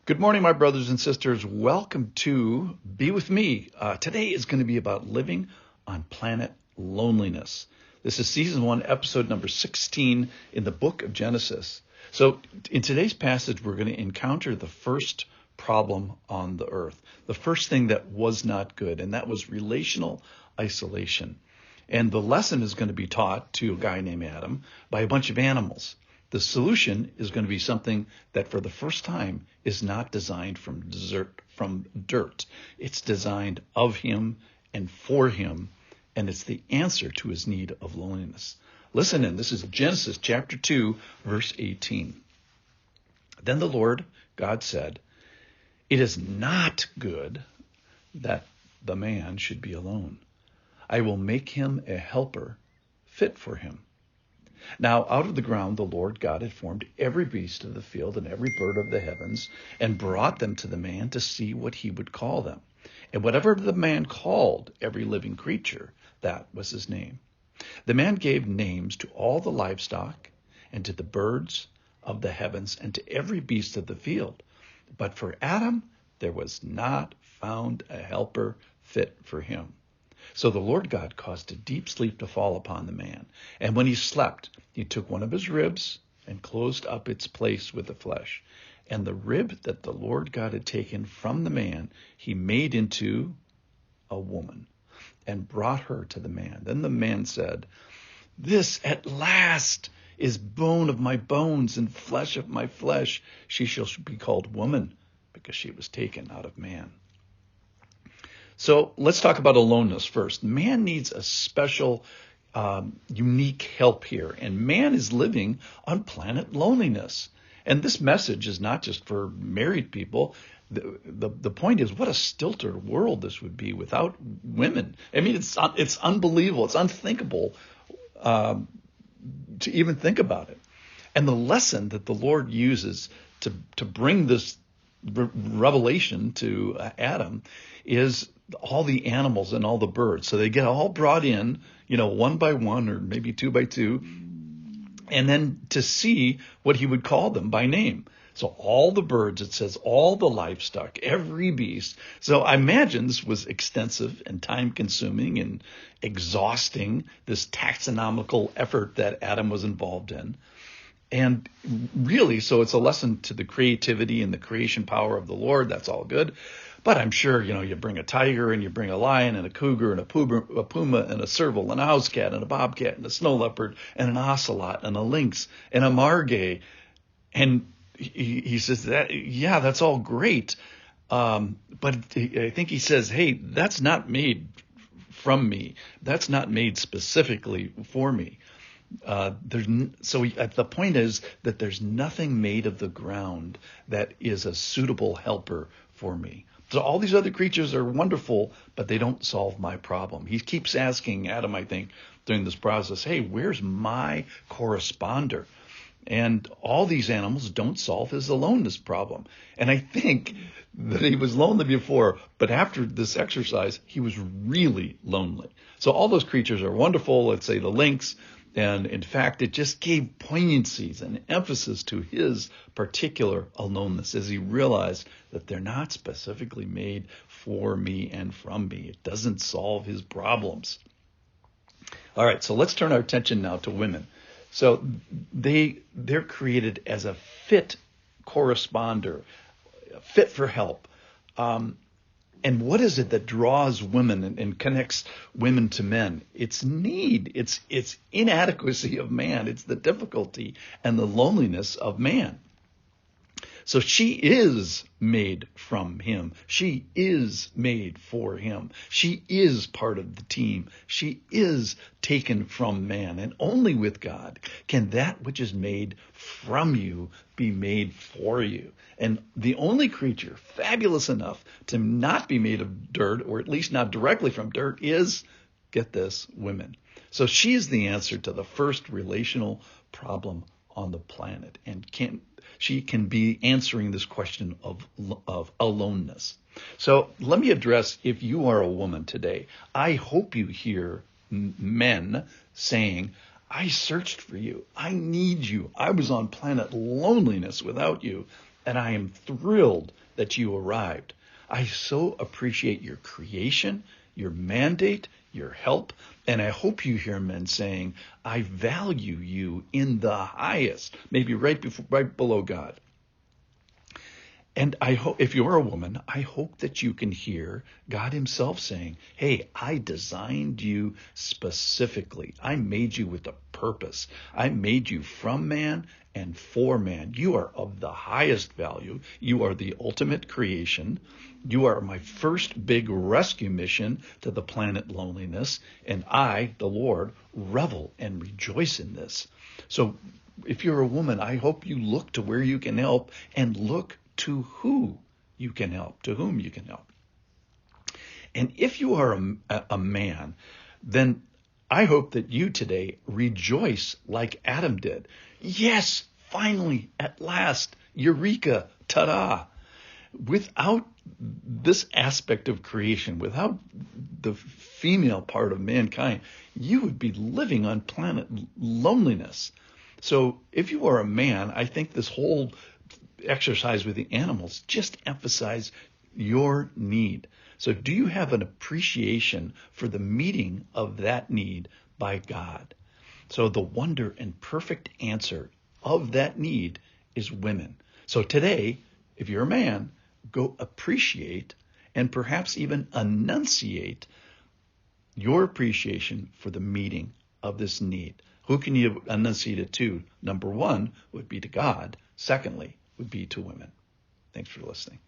Good morning, my brothers and sisters. Welcome to Be With Me. Today is going to be about living on planet loneliness. This is season 1, episode number 16 in the book of Genesis. So in today's passage, we're going to encounter the first problem on the earth, the first thing that was not good, and that was relational isolation. And the lesson is going to be taught to a guy named Adam by a bunch of animals. The solution is going to be something that for the first time is not designed from dirt. It's designed of him and for him, and it's the answer to his need of loneliness. Listen in. This is Genesis chapter 2, verse 18. Then the Lord God said, "It is not good that the man should be alone. I will make him a helper fit for him." Now out of the ground the Lord God had formed every beast of the field and every bird of the heavens, and brought them to the man to see what he would call them. And whatever the man called every living creature, that was his name. The man gave names to all the livestock, and to the birds of the heavens, and to every beast of the field. But for Adam there was not found a helper fit for him. So the Lord God caused a deep sleep to fall upon the man. And when he slept, he took one of his ribs and closed up its place with the flesh. And the rib that the Lord God had taken from the man, he made into a woman and brought her to the man. Then the man said, "This at last is bone of my bones and flesh of my flesh. She shall be called woman, because she was taken out of man." So let's talk about aloneness first. Man needs a special, unique help here. And man is living on planet loneliness. And this message is not just for married people. The point is, what a stilted world this would be without women. I mean, it's unbelievable. It's unthinkable to even think about it. And the lesson that the Lord uses to bring this revelation to Adam is all the animals and all the birds. So they get all brought in, one by one or maybe two by two, and then to see what he would call them by name. So all the birds, it says, all the livestock, every beast. So I imagine this was extensive and time-consuming and exhausting, this taxonomical effort that Adam was involved in. And really, so it's a lesson to the creativity and the creation power of the Lord. That's all good. But I'm sure, you bring a tiger and you bring a lion and a cougar and a puma and a serval and a house cat and a bobcat and a snow leopard and an ocelot and a lynx and a margay. And he says, that's all great. But I think he says, hey, that's not made from me. That's not made specifically for me. The point is that there's nothing made of the ground that is a suitable helper for me. So all these other creatures are wonderful, but they don't solve my problem. He keeps asking Adam, I think, during this process, hey, where's my corresponder? And all these animals don't solve his aloneness problem. And I think that he was lonely before, but after this exercise, he was really lonely. So all those creatures are wonderful, let's say the lynx. And in fact, it just gave poignancies and emphasis to his particular aloneness as he realized that they're not specifically made for me and from me. It doesn't solve his problems. All right, so let's turn our attention now to women. So they're created as a fit corresponder, fit for help. And what is it that draws women and connects women to men? It's need. It's inadequacy of man. It's the difficulty and the loneliness of man. So she is made from him. She is made for him. She is part of the team. She is taken from man. And only with God can that which is made from you be made for you. And the only creature fabulous enough to not be made of dirt, or at least not directly from dirt, is, get this, women. So she is the answer to the first relational problem on the planet, and she can be answering this question of aloneness. So let me address, if you are a woman today, I hope you hear men saying, I searched for you. I need you. I was on planet loneliness without you. and I am thrilled that you arrived. I so appreciate your creation, your mandate, your help, and I hope you hear men saying, I value you in the highest, maybe right below God. And I hope, if you're a woman, I hope that you can hear God himself saying, hey, I designed you specifically. I made you with a purpose. I made you from man and for man. You are of the highest value. You are the ultimate creation. You are my first big rescue mission to the planet loneliness. And I, the Lord, revel and rejoice in this. So if you're a woman, I hope you look to where you can help and look to who you can help, to whom you can help. And if you are a man, then I hope that you today rejoice like Adam did. Yes, finally, at last, eureka, ta-da. Without this aspect of creation, without the female part of mankind, you would be living on planet loneliness. So if you are a man, I think this whole exercise with the animals just emphasize your need. So do you have an appreciation for the meeting of that need by God? So the wonder and perfect answer of that need is women. So today, if you're a man, go appreciate and perhaps even enunciate your appreciation for the meeting of this need. Who can you enunciate it to? Number one would be to God. Secondly, would be to women. Thanks for listening.